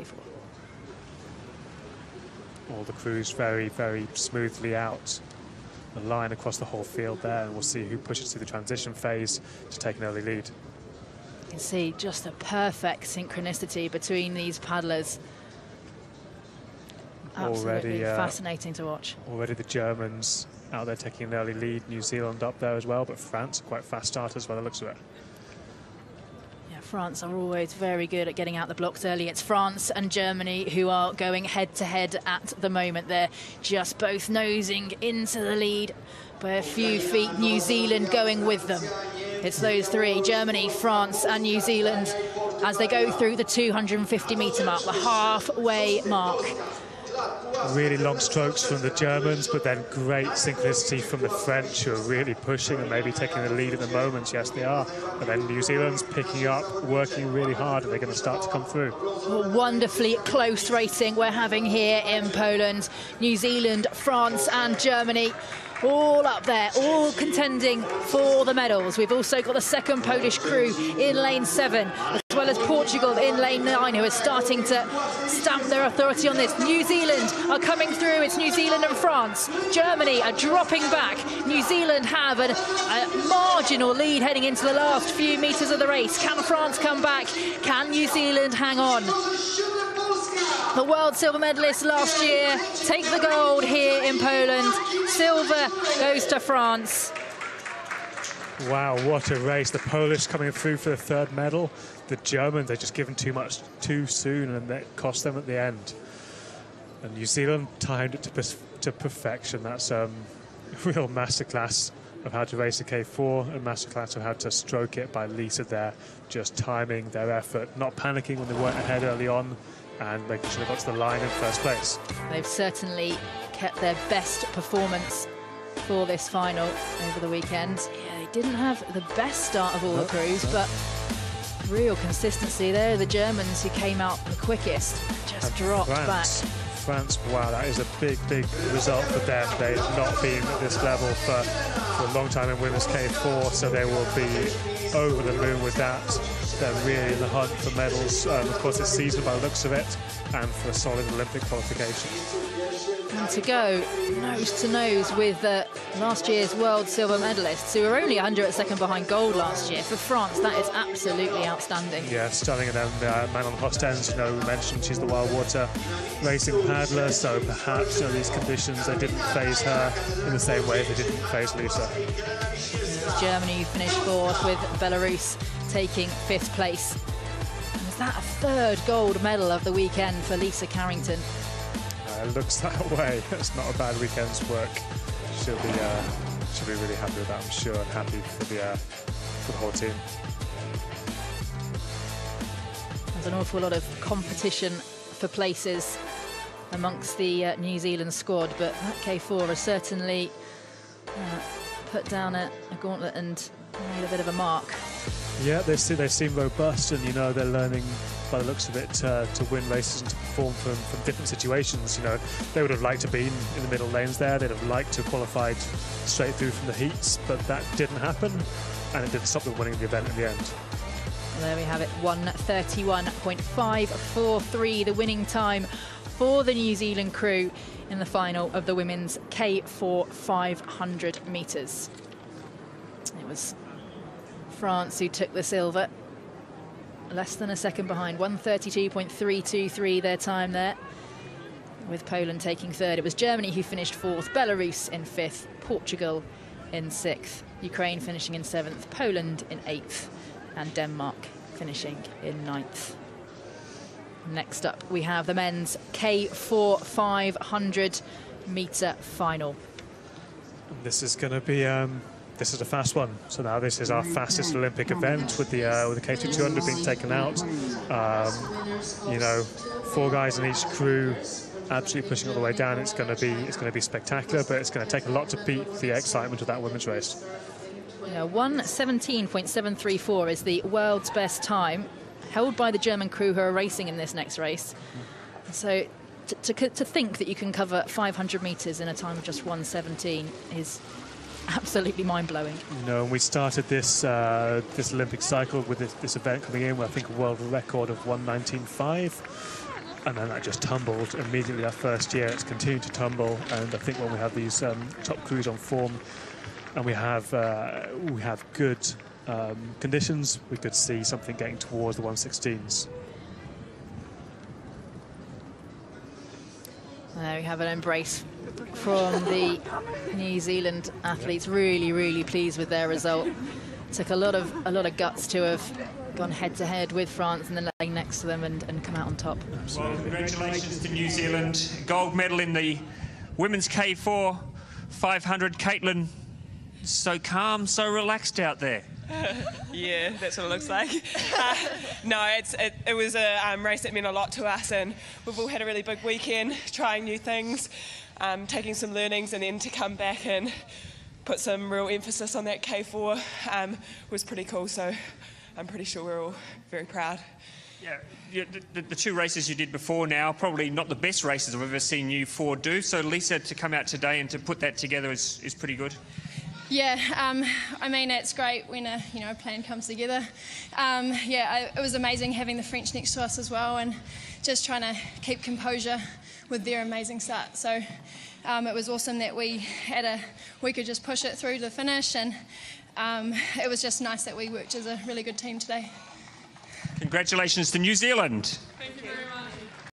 WK4. All the crews very, very smoothly out the line across the whole field there, and we'll see who pushes through the transition phase to take an early lead. You can see just a perfect synchronicity between these paddlers. Absolutely fascinating to watch. Already the Germans out there taking an early lead, New Zealand up there as well, but France are quite fast starters by the looks of it. Yeah, France are always very good at getting out the blocks early. It's France and Germany who are going head-to-head at the moment. They're just both nosing into the lead by a few feet. New Zealand going with them. It's those three, Germany, France and New Zealand, as they go through the 250-metre mark, the halfway mark. Really long strokes from the Germans, but then great synchronicity from the French, who are really pushing and maybe taking the lead at the moment. Yes, they are. But then New Zealand's picking up, working really hard, and they're going to start to come through. Wonderfully close racing we're having here in Poland. New Zealand, France and Germany all up there, all contending for the medals. We've also got the second Polish crew in lane 7, as well as Portugal in lane 9, who are starting to stamp their authority on this. New Zealand are coming through. It's New Zealand and France. Germany are dropping back. New Zealand have a marginal lead heading into the last few metres of the race. Can France come back? Can New Zealand hang on? The world silver medalists last year take the gold here in Poland. Silver goes to France. Wow, what a race. The Polish coming through for the third medal. The Germans, they're just given too much too soon, and that cost them at the end. And New Zealand timed it to perfection. That's a real masterclass of how to race a K4, and masterclass of how to stroke it by Lisa there, just timing their effort, not panicking when they weren't ahead early on, and making sure they got to the line in first place. They've certainly kept their best performance for this final over the weekend. Yeah, they didn't have the best start of all the crews, but real consistency there. The Germans, who came out the quickest, just dropped back. France, wow, that is a big, big result for them. They've not been at this level for a long time in women's K4, so they will be over the moon with that. They're really in the hunt for medals. Of course, it's seasonal by the looks of it, and for a solid Olympic qualification. And to go nose to nose with last year's world silver medalists, who were only 100th behind gold last year. For France, that is absolutely outstanding. Yeah, stunning. And then Manon Hostens, you know, we mentioned she's the wild water racing paddler, so perhaps these conditions, they didn't phase her in the same way they didn't phase Lisa. Germany finished 4th, with Belarus taking 5th place. And is that a 3rd gold medal of the weekend for Lisa Carrington? It looks that way. It's not a bad weekend's work. She'll be really happy with that, I'm sure, and happy for the whole team. There's an awful lot of competition for places amongst the New Zealand squad, but that K4 has certainly put down a gauntlet and made a bit of a mark. Yeah, they seem robust, and you know, they're learning by the looks of it to win races and to perform from different situations. You know, they would have liked to be in the middle lanes there. They'd have liked to have qualified straight through from the heats, but that didn't happen, and it didn't stop them winning the event in the end. Well, there we have it, 1:31.543, the winning time for the New Zealand crew in the final of the women's K4 500 metres. It was France who took the silver, less than a second behind, 1:32.323 their time there, with Poland taking 3rd. It was Germany who finished 4th, Belarus in 5th, Portugal in 6th, Ukraine finishing in 7th, Poland in 8th, and Denmark finishing in 9th. Next up, we have the men's K4 500 metre final. This is going to be this is a fast one. So now this is our fastest Olympic event, with the K2 200 being taken out. You know, 4 guys in each crew, absolutely pushing all the way down. It's going to be spectacular, but it's going to take a lot to beat the excitement of that women's race. Yeah, 1:17.734 is the world's best time, held by the German crew who are racing in this next race. So to think that you can cover 500 metres in a time of just 1:17 is absolutely mind-blowing. You know, and we started this Olympic cycle with this event coming in with, I think, a world record of 1:19.5. and then that just tumbled immediately that first year. It's continued to tumble, and I think when we have these top crews on form and we have good conditions, we could see something getting towards the 116s. There we have an embrace from the New Zealand athletes. Really, really pleased with their result. Took a lot of guts to have gone head to head with France and then laying next to them and come out on top. Well, congratulations to New Zealand. Gold medal in the women's K4 500. Caitlin, so calm, so relaxed out there. Yeah, that's what it looks like. No, it was a race that meant a lot to us, and we've all had a really big weekend trying new things, taking some learnings, and then to come back and put some real emphasis on that K4 was pretty cool, so I'm pretty sure we're all very proud. Yeah, the two races you did before now, probably not the best races I've ever seen you four do, so Lisa, to come out today and to put that together is pretty good. Yeah, I mean, it's great when a plan comes together. It was amazing having the French next to us as well, and just trying to keep composure with their amazing start. So it was awesome that we could just push it through to the finish, and it was just nice that we worked as a really good team today. Congratulations to New Zealand. Thank you very much.